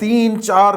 3-4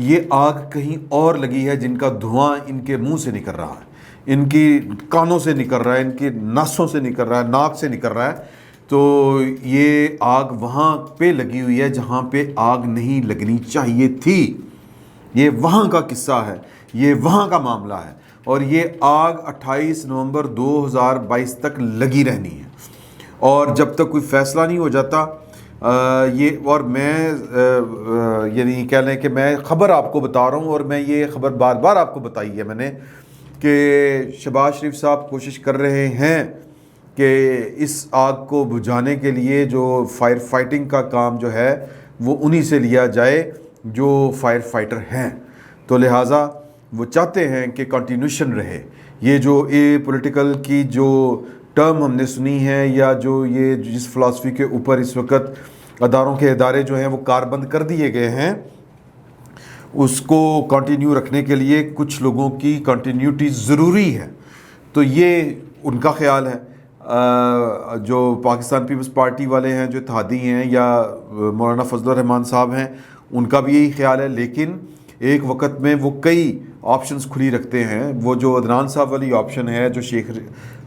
یہ آگ کہیں اور لگی ہے جن کا دھواں ان کے منہ سے نکل رہا ہے، ان کی کانوں سے نکل رہا ہے، ان کی ناسوں سے نکل رہا ہے، ناک سے نکل رہا ہے. تو یہ آگ وہاں پہ لگی ہوئی ہے جہاں پہ آگ نہیں لگنی چاہیے تھی. یہ وہاں کا قصہ ہے، یہ وہاں کا معاملہ ہے، اور یہ آگ 28 نومبر 2022 تک لگی رہنی ہے. اور جب تک کوئی فیصلہ نہیں ہو جاتا یہ، اور میں یعنی کہہ لیں کہ میں خبر آپ کو بتا رہا ہوں، اور میں یہ خبر بار بار آپ کو بتائی ہے میں نے، کہ شہباز شریف صاحب کوشش کر رہے ہیں کہ اس آگ کو بجھانے کے لیے جو فائر فائٹنگ کا کام جو ہے وہ انہی سے لیا جائے جو فائر فائٹر ہیں. تو لہٰذا وہ چاہتے ہیں کہ کنٹینیوشن رہے. یہ جو پولیٹیکل کی جو ٹرم ہم نے سنی ہے، یا جو یہ جس فلاسفی کے اوپر اس وقت ادارے جو ہیں وہ کاربند کر دیے گئے ہیں، اس کو کنٹینیو رکھنے کے لیے کچھ لوگوں کی کنٹینیوٹی ضروری ہے. تو یہ ان کا خیال ہے. جو پاکستان پیپلز پارٹی والے ہیں، جو اتحادی ہیں، یا مولانا فضل الرحمان صاحب ہیں، ان کا بھی یہی خیال ہے. لیکن ایک وقت میں وہ کئی آپشنز کھلی رکھتے ہیں. وہ جو عدنان صاحب والی آپشن ہے، جو شیخ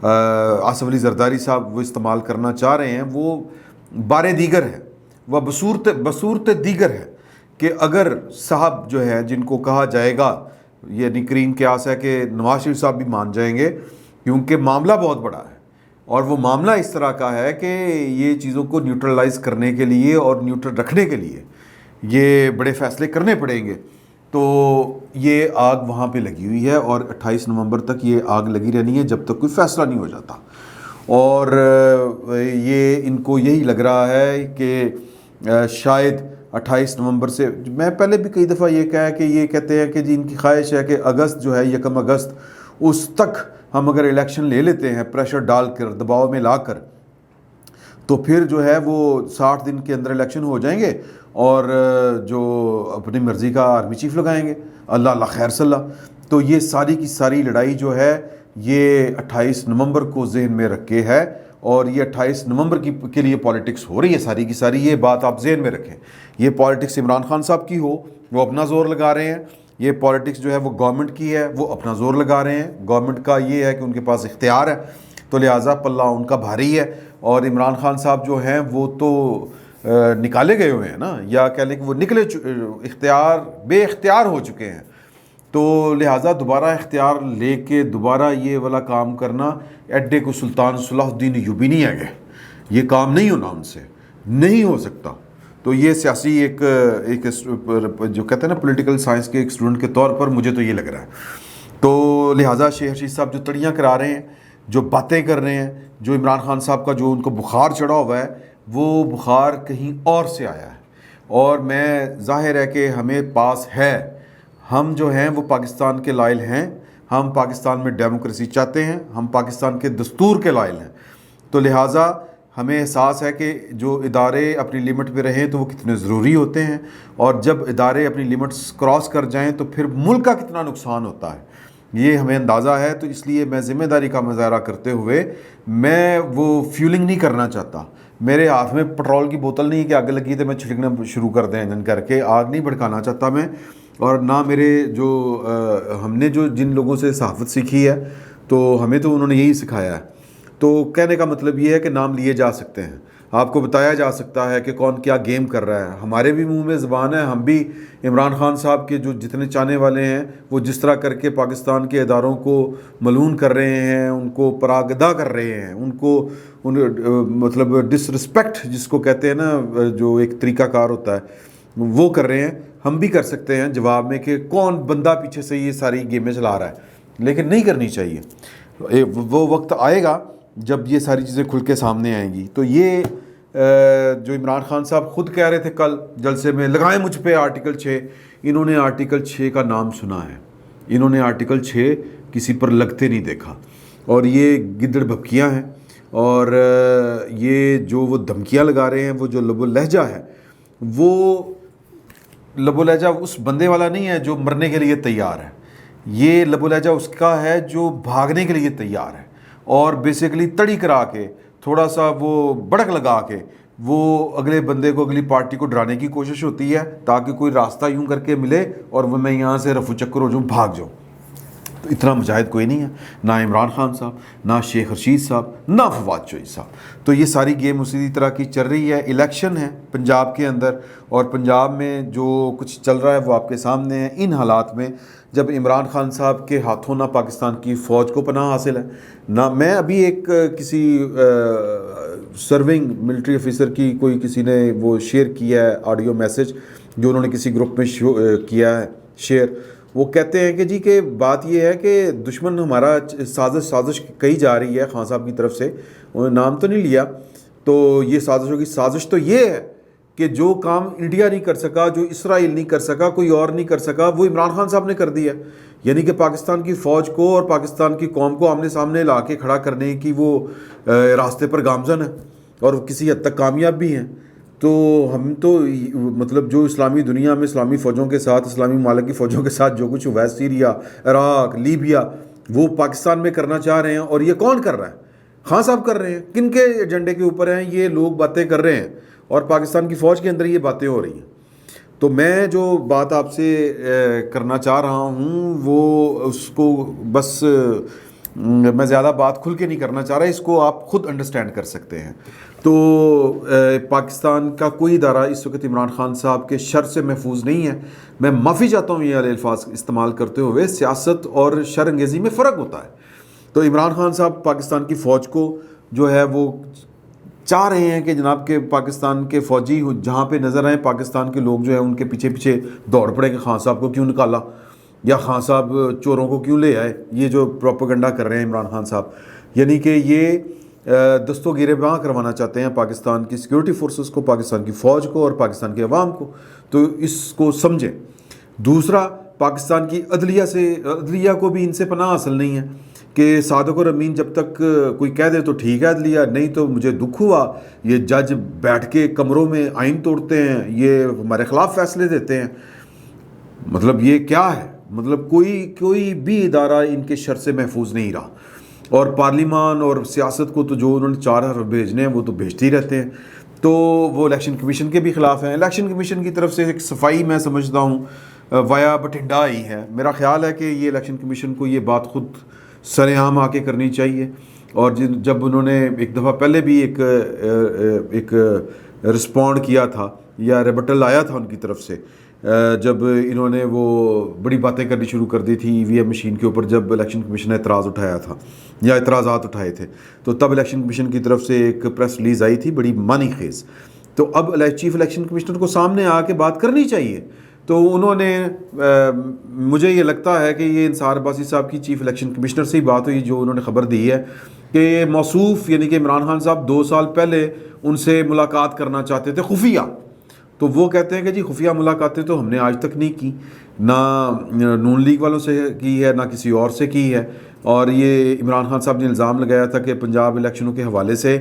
آصف علی زرداری صاحب وہ استعمال کرنا چاہ رہے ہیں، وہ بار دیگر ہے، وہ بصورت دیگر ہے کہ اگر صاحب جو ہے جن کو کہا جائے گا، یعنی کریم قیاس ہے کہ نواز شریف صاحب بھی مان جائیں گے، کیونکہ معاملہ بہت بڑا ہے، اور وہ معاملہ اس طرح کا ہے کہ یہ چیزوں کو نیوٹرلائز کرنے کے لیے اور نیوٹرل رکھنے کے لیے یہ بڑے فیصلے کرنے پڑیں گے. تو یہ آگ وہاں پہ لگی ہوئی ہے، اور 28 نومبر تک یہ آگ لگی رہنی ہے جب تک کوئی فیصلہ نہیں ہو جاتا. اور یہ ان کو یہی لگ رہا ہے کہ شاید 28 نومبر سے، میں پہلے بھی کئی دفعہ یہ کہا کہ یہ کہتے ہیں کہ جی ان کی خواہش ہے کہ اگست جو ہے 1 اگست اس تک ہم اگر الیکشن لے لیتے ہیں پریشر ڈال کر، دباؤ میں لا کر، تو پھر جو ہے وہ 60 دن کے اندر الیکشن ہو جائیں گے، اور جو اپنی مرضی کا آرمی چیف لگائیں گے. اللہ اللہ خیر صلی اللہ. تو یہ ساری کی ساری لڑائی جو ہے یہ 28 نومبر کو ذہن میں رکھ کے ہے، اور یہ 28 نومبر کے لیے پالیٹکس ہو رہی ہے ساری کی ساری. یہ بات آپ ذہن میں رکھیں. یہ پالیٹکس عمران خان صاحب کی ہو، وہ اپنا زور لگا رہے ہیں. یہ پالیٹکس جو ہے وہ گورنمنٹ کی ہے، وہ اپنا زور لگا رہے ہیں. گورنمنٹ کا یہ ہے کہ ان کے پاس اختیار ہے، تو لہٰذا پلہ ان کا بھاری ہے. اور عمران خان صاحب جو ہیں وہ تو نکالے گئے ہوئے ہیں نا، یا کہہ لیں کہ وہ بے اختیار ہو چکے ہیں. تو لہٰذا دوبارہ اختیار لے کے دوبارہ یہ والا کام کرنا، ایڈے کو سلطان صلاح الدین ایوبی نہیں ہے، یہ کام نہیں ہونا، ان سے نہیں ہو سکتا. تو یہ سیاسی ایک جو کہتے ہیں نا پولیٹیکل سائنس کے ایک اسٹوڈنٹ کے طور پر مجھے تو یہ لگ رہا ہے. تو لہٰذا شیخ رشید صاحب جو تڑیاں کرا رہے ہیں، جو باتیں کر رہے ہیں، جو عمران خان صاحب کا جو ان کو بخار چڑھا ہوا ہے، وہ بخار کہیں اور سے آیا ہے. اور میں ظاہر ہے کہ ہمیں پاس ہے، ہم جو ہیں وہ پاکستان کے لائل ہیں، ہم پاکستان میں ڈیموکریسی چاہتے ہیں، ہم پاکستان کے دستور کے لائل ہیں. تو لہٰذا ہمیں احساس ہے کہ جو ادارے اپنی لمٹ پہ رہیں تو وہ کتنے ضروری ہوتے ہیں، اور جب ادارے اپنی لمٹس کراس کر جائیں تو پھر ملک کا کتنا نقصان ہوتا ہے، یہ ہمیں اندازہ ہے. تو اس لیے میں ذمہ داری کا مظاہرہ کرتے ہوئے میں وہ فیولنگ نہیں کرنا چاہتا. میرے ہاتھ میں پٹرول کی بوتل نہیں کہ آگ لگی تو میں چھڑکنا شروع کر دیں انجن کر کے، آگ نہیں بھڑکانا چاہتا میں. اور نہ میرے جو ہم نے جو جن لوگوں سے صحافت سیکھی ہے تو ہمیں تو انہوں نے یہی سکھایا ہے. تو کہنے کا مطلب یہ ہے کہ نام لیے جا سکتے ہیں، آپ کو بتایا جا سکتا ہے کہ کون کیا گیم کر رہا ہے. ہمارے بھی منہ میں زبان ہے، ہم بھی عمران خان صاحب کے جو جتنے چاہنے والے ہیں وہ جس طرح کر کے پاکستان کے اداروں کو ملعون کر رہے ہیں، ان کو پراگدا کر رہے ہیں، ان کو مطلب ڈس رسپیکٹ جس کو کہتے ہیں نا، جو ایک طریقہ کار ہوتا ہے وہ کر رہے ہیں. ہم بھی کر سکتے ہیں جواب میں کہ کون بندہ پیچھے سے یہ ساری گیمیں چلا رہا ہے، لیکن نہیں کرنی چاہیے. وہ وقت آئے گا جب یہ ساری چیزیں کھل کے سامنے آئیں گی. تو یہ جو عمران خان صاحب خود کہہ رہے تھے کل جلسے میں، لگائیں مجھ پہ آرٹیکل 6، انہوں نے آرٹیکل 6 کا نام سنا ہے، انہوں نے آرٹیکل 6 کسی پر لگتے نہیں دیکھا. اور یہ گدڑ بھپکیاں ہیں، اور یہ جو وہ دھمکیاں لگا رہے ہیں، وہ جو لب و لہجہ ہے، وہ لب و لہجہ اس بندے والا نہیں ہے جو مرنے کے لیے تیار ہے. یہ لب و لہجہ اس کا ہے جو بھاگنے کے لیے تیار ہے، اور بیسیکلی تڑی کرا کے تھوڑا سا وہ بڑک لگا کے وہ اگلے بندے کو, اگلی پارٹی کو ڈرانے کی کوشش ہوتی ہے تاکہ کوئی راستہ یوں کر کے ملے اور وہ میں یہاں سے رفو چکر ہو جاؤں, بھاگ جاؤں. تو اتنا مجاہد کوئی نہیں ہے, نہ عمران خان صاحب, نہ شیخ رشید صاحب, نہ فواد چوہی صاحب. تو یہ ساری گیم اسی طرح کی چل رہی ہے. الیکشن ہے پنجاب کے اندر, اور پنجاب میں جو کچھ چل رہا ہے وہ آپ کے سامنے ہے. ان حالات میں جب عمران خان صاحب کے ہاتھوں نہ پاکستان کی فوج کو پناہ حاصل ہے, نہ میں ابھی ایک کسی سرونگ ملٹری آفیسر کی کوئی کسی نے وہ شیئر کیا ہے آڈیو میسج جو انہوں نے کسی گروپ میں کیا ہے شیئر. وہ کہتے ہیں کہ جی کہ بات یہ ہے کہ دشمن ہمارا سازش کہی جا رہی ہے خان صاحب کی طرف سے, انہوں نے نام تو نہیں لیا, تو یہ سازشوں کی سازش تو یہ ہے کہ جو کام انڈیا نہیں کر سکا, جو اسرائیل نہیں کر سکا, کوئی اور نہیں کر سکا, وہ عمران خان صاحب نے کر دیا. یعنی کہ پاکستان کی فوج کو اور پاکستان کی قوم کو آمنے سامنے لا کے کھڑا کرنے کی وہ راستے پر گامزن ہے اور کسی حد تک کامیاب بھی ہیں. تو ہم تو مطلب جو اسلامی دنیا میں اسلامی فوجوں کے ساتھ, اسلامی ممالک کی فوجوں کے ساتھ جو کچھ ہوا ہے, سیریا, عراق, لیبیا, وہ پاکستان میں کرنا چاہ رہے ہیں. اور یہ کون کر رہا ہے؟ خان صاحب کر رہے ہیں. کن کے ایجنڈے کے اوپر ہیں یہ لوگ باتیں کر رہے ہیں, اور پاکستان کی فوج کے اندر یہ باتیں ہو رہی ہیں. تو میں جو بات آپ سے کرنا چاہ رہا ہوں وہ اس کو بس میں زیادہ بات کھل کے نہیں کرنا چاہ رہا, اس کو آپ خود انڈرسٹینڈ کر سکتے ہیں. تو پاکستان کا کوئی ادارہ اس وقت عمران خان صاحب کے شر سے محفوظ نہیں ہے. میں معافی چاہتا ہوں یہ الفاظ استعمال کرتے ہوئے, سیاست اور شر انگیزی میں فرق ہوتا ہے. تو عمران خان صاحب پاکستان کی فوج کو جو ہے وہ چاہ رہے ہیں کہ جناب کہ پاکستان کے فوجی جہاں پہ نظر آئیں, پاکستان کے لوگ جو ہیں ان کے پیچھے پیچھے دوڑ پڑے کہ خان صاحب کو کیوں نکالا, یا خان صاحب چوروں کو کیوں لے آئے. یہ جو پروپیگنڈا کر رہے ہیں عمران خان صاحب, یعنی کہ یہ دست و گریباں کروانا چاہتے ہیں پاکستان کی سیکیورٹی فورسز کو, پاکستان کی فوج کو اور پاکستان کے عوام کو. تو اس کو سمجھیں. دوسرا, پاکستان کی عدلیہ کو بھی ان سے پناہ حاصل نہیں ہے کہ صادق اور امین جب تک کوئی کہہ دے تو ٹھیک ہے عدلیہ, نہیں تو مجھے دکھ ہوا. یہ جج بیٹھ کے کمروں میں آئین توڑتے ہیں, یہ ہمارے خلاف فیصلے دیتے ہیں. مطلب یہ کیا ہے؟ مطلب کوئی بھی ادارہ ان کے شر سے محفوظ نہیں رہا. اور پارلیمان اور سیاست کو تو جو انہوں نے 4 حرف بھیجنے ہیں وہ تو بھیجتے ہی رہتے ہیں. تو وہ الیکشن کمیشن کے بھی خلاف ہیں. الیکشن کمیشن کی طرف سے ایک صفائی میں سمجھتا ہوں وایا بٹھنڈا آئی ہے. میرا خیال ہے کہ یہ الیکشن کمیشن کو یہ بات خود سر عام آ کے کرنی چاہیے. اور جب انہوں نے ایک دفعہ پہلے بھی ایک رسپونڈ کیا تھا یا ریبٹل آیا تھا ان کی طرف سے, جب انہوں نے وہ بڑی باتیں کرنی شروع کر دی تھی ای وی ایم مشین کے اوپر, جب الیکشن کمیشن نے اعتراض اٹھایا تھا یا اعتراضات اٹھائے تھے, تو تب الیکشن کمیشن کی طرف سے ایک پریس ریلیز آئی تھی بڑی معنی خیز. تو اب چیف الیکشن کمشنر کو سامنے آ کے بات کرنی چاہیے. تو انہوں نے مجھے یہ لگتا ہے کہ یہ انصار عباسی صاحب کی چیف الیکشن کمشنر سے ہی بات ہوئی جو انہوں نے خبر دی ہے کہ موصوف یعنی کہ عمران خان صاحب 2 سال پہلے ان سے ملاقات کرنا چاہتے تھے خفیہ. تو وہ کہتے ہیں کہ جی خفیہ ملاقاتیں تو ہم نے آج تک نہیں کی, نہ نون لیگ والوں سے کی ہے, نہ کسی اور سے کی ہے. اور یہ عمران خان صاحب نے الزام لگایا تھا کہ پنجاب الیکشنوں کے حوالے سے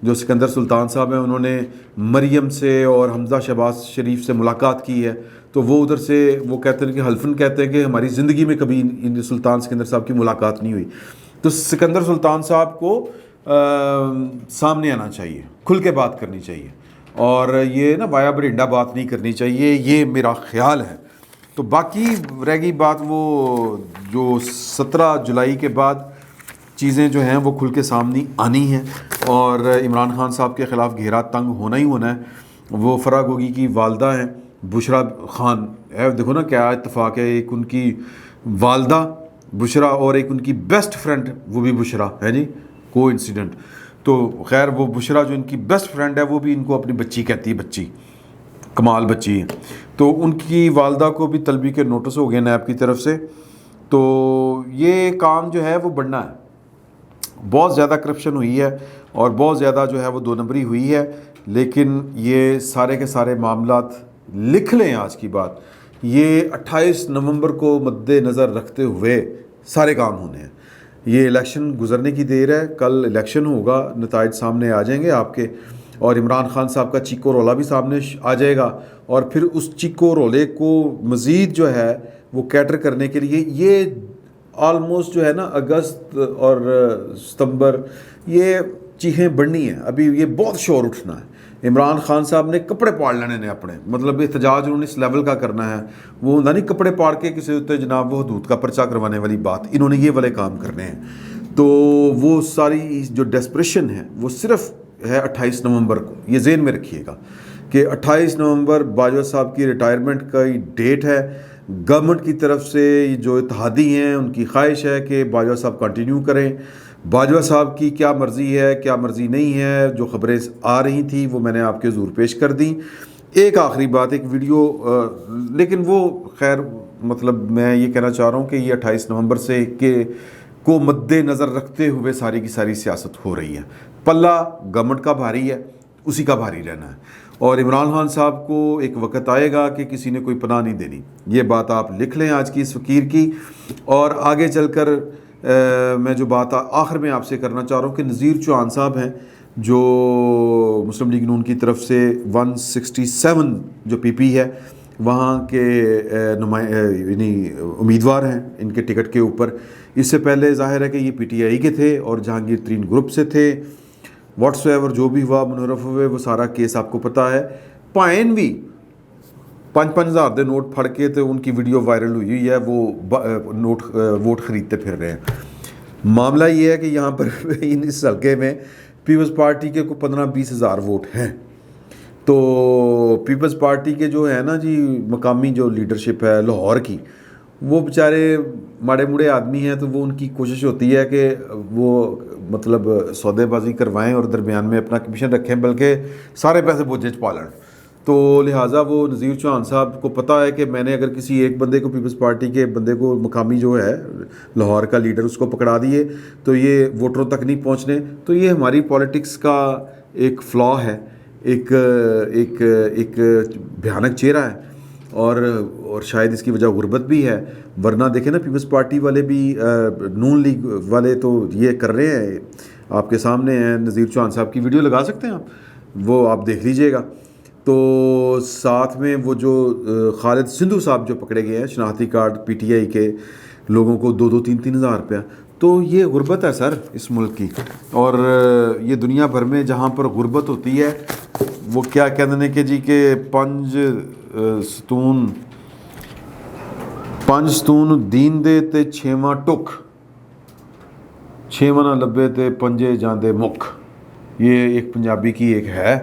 جو سکندر سلطان صاحب ہیں انہوں نے مریم سے اور حمزہ شہباز شریف سے ملاقات کی ہے. تو وہ ادھر سے وہ کہتے ہیں کہ حلفاً کہتے ہیں کہ ہماری زندگی میں کبھی سلطان سکندر صاحب کی ملاقات نہیں ہوئی. تو سکندر سلطان صاحب کو سامنے آنا چاہیے, کھل کے بات کرنی چاہیے, اور یہ نا وایا بٹھنڈا بات نہیں کرنی چاہیے, یہ میرا خیال ہے. تو باقی رہ گئی بات وہ جو 17 جولائی کے بعد چیزیں جو ہیں وہ کھل کے سامنے آنی ہیں, اور عمران خان صاحب کے خلاف گھیرا تنگ ہونا ہی ہونا ہے. وہ فرا گوگی کی والدہ ہیں بشرا خان, دیکھو نا کیا اتفاق ہے, ایک ان کی والدہ بشرا اور ایک ان کی بیسٹ فرینڈ وہ بھی بشرا ہے جی, کو انسیڈنٹ. تو خیر وہ بشرا جو ان کی بیسٹ فرینڈ ہے وہ بھی ان کو اپنی بچی کہتی ہے, بچی کمال بچی ہے. تو ان کی والدہ کو بھی طلبی کے نوٹس ہو گئے نیب کی طرف سے. تو یہ کام جو ہے وہ بڑھنا ہے. بہت زیادہ کرپشن ہوئی ہے اور بہت زیادہ جو ہے وہ 2 نمبری ہوئی ہے, لیکن یہ سارے کے سارے معاملات لکھ لیں. آج کی بات یہ 28 نومبر کو مد نظر رکھتے ہوئے سارے کام ہونے ہیں. یہ الیکشن گزرنے کی دیر ہے, کل الیکشن ہوگا, نتائج سامنے آ جائیں گے آپ کے, اور عمران خان صاحب کا چیکو رولا بھی سامنے آ جائے گا. اور پھر اس چیکو رولے کو مزید جو ہے وہ کیٹر کرنے کے لیے یہ آلموسٹ جو ہے نا اگست اور ستمبر یہ چیخیں بڑھنی ہیں. ابھی یہ بہت شور اٹھنا ہے. عمران خان صاحب نے کپڑے پاڑ لینے نے اپنے، مطلب احتجاج انہوں نے اس لیول کا کرنا ہے، وہ نہیں کپڑے پاڑ کے کسی ہوتے جناب وہ حدود کا پرچہ کروانے والی بات، انہوں نے یہ والے کام کرنے ہیں. تو وہ ساری جو ڈیسپریشن ہے وہ صرف ہے 28 نومبر کو، یہ ذہن میں رکھیے گا کہ 28 نومبر باجوہ صاحب کی ریٹائرمنٹ کا ڈیٹ ہے. گورنمنٹ کی طرف سے جو اتحادی ہیں ان کی خواہش ہے کہ باجوہ صاحب کنٹینیو کریں. باجوہ صاحب کی کیا مرضی ہے کیا مرضی نہیں ہے، جو خبریں آ رہی تھیں وہ میں نے آپ کے حضور پیش کر دیں. ایک آخری بات، ایک ویڈیو، لیکن وہ خیر مطلب میں یہ کہنا چاہ رہا ہوں کہ یہ 28 نومبر سے کو مد نظر رکھتے ہوئے ساری کی ساری سیاست ہو رہی ہے. پلہ گورنمنٹ کا بھاری ہے، اسی کا بھاری رہنا ہے، اور عمران خان صاحب کو ایک وقت آئے گا کہ کسی نے کوئی پناہ نہیں دینی. یہ بات آپ لکھ لیں آج کی اس فقیر کی. اور آگے چل کر میں جو بات آخر میں آپ سے کرنا چاہ رہا ہوں کہ نذیر چوہان صاحب ہیں جو مسلم لیگ نون کی طرف سے 167 جو پی پی ہے وہاں کے یعنی امیدوار ہیں ان کے ٹکٹ کے اوپر. اس سے پہلے ظاہر ہے کہ یہ پی ٹی آئی کے تھے اور جہانگیر ترین گروپ سے تھے. واٹس ایور جو بھی ہوا منحرف ہوئے وہ سارا کیس آپ کو پتہ ہے. پائن بھی 5,000 دے نوٹ پھڑ کے تو ان کی ویڈیو وائرل ہوئی ہے، وہ نوٹ ووٹ خریدتے پھر رہے ہیں. معاملہ یہ ہے کہ یہاں پر اس حلقے میں پیپلز پارٹی کے کو 15-20 ہزار ووٹ ہیں. تو پیپلز پارٹی کے جو ہے نا جی مقامی جو لیڈرشپ ہے لاہور کی، وہ بیچارے ماڑے موڑے آدمی ہیں، تو وہ ان کی کوشش ہوتی ہے کہ وہ مطلب سودے بازی کروائیں اور درمیان میں اپنا کمیشن رکھیں، بلکہ سارے پیسے بوجھے چ پالیں. تو لہٰذا وہ نذیر چوہان صاحب کو پتہ ہے کہ میں نے اگر کسی ایک بندے کو پیپلز پارٹی کے بندے کو مقامی جو ہے لاہور کا لیڈر اس کو پکڑا دیے تو یہ ووٹروں تک نہیں پہنچنے. تو یہ ہماری پولیٹکس کا ایک فلا ہے، ایک بھیانک چہرہ ہے، اور شاید اس کی وجہ غربت بھی ہے. ورنہ دیکھیں نا پیپلز پارٹی والے بھی نون لیگ والے تو یہ کر رہے ہیں، آپ کے سامنے ہیں. نذیر چوہان صاحب کی ویڈیو لگا سکتے ہیں آپ، وہ آپ دیکھ لیجئے گا. تو ساتھ میں وہ جو خالد سندھو صاحب جو پکڑے گئے ہیں شناختی کارڈ پی ٹی آئی کے لوگوں کو 2-3 ہزار روپیہ. تو یہ غربت ہے سر اس ملک کی. اور یہ دنیا بھر میں جہاں پر غربت ہوتی ہے وہ کیا کہتے ہیں کہ جی کہ پنج ستون دین دے تے چھواں ٹک، چھواں نہ لبے تے پنجے جاندے مک. یہ ایک پنجابی کی ایک ہے.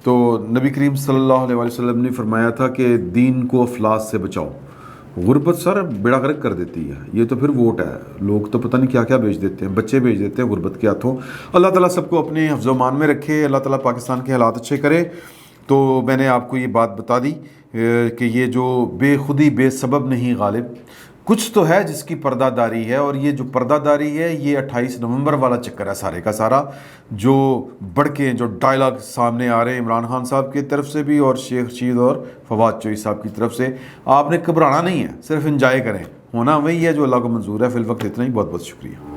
تو نبی کریم صلی اللہ علیہ وسلم نے فرمایا تھا کہ دین کو افلاس سے بچاؤ. غربت سر بیڑا غرق کر دیتی ہے. یہ تو پھر ووٹ ہے، لوگ تو پتہ نہیں کیا کیا بیچ دیتے ہیں، بچے بیچ دیتے ہیں غربت کے ہاتھوں. اللہ تعالیٰ سب کو اپنے حفظ و امان میں رکھے، اللہ تعالیٰ پاکستان کے حالات اچھے کرے. تو میں نے آپ کو یہ بات بتا دی کہ یہ جو بے خودی بے سبب نہیں غالب، کچھ تو ہے جس کی پردہ داری ہے، اور یہ جو پردہ داری ہے یہ 28 نومبر والا چکر ہے سارے کا سارا. جو بڑھ کے جو ڈائلاگ سامنے آ رہے ہیں عمران خان صاحب کی طرف سے بھی اور شیخ رشید اور فواد چوہی صاحب کی طرف سے، آپ نے گھبرانا نہیں ہے، صرف انجوائے کریں. ہونا وہی ہے جو اللہ کو منظور ہے. فی الوقت اتنا ہی. بہت بہت شکریہ.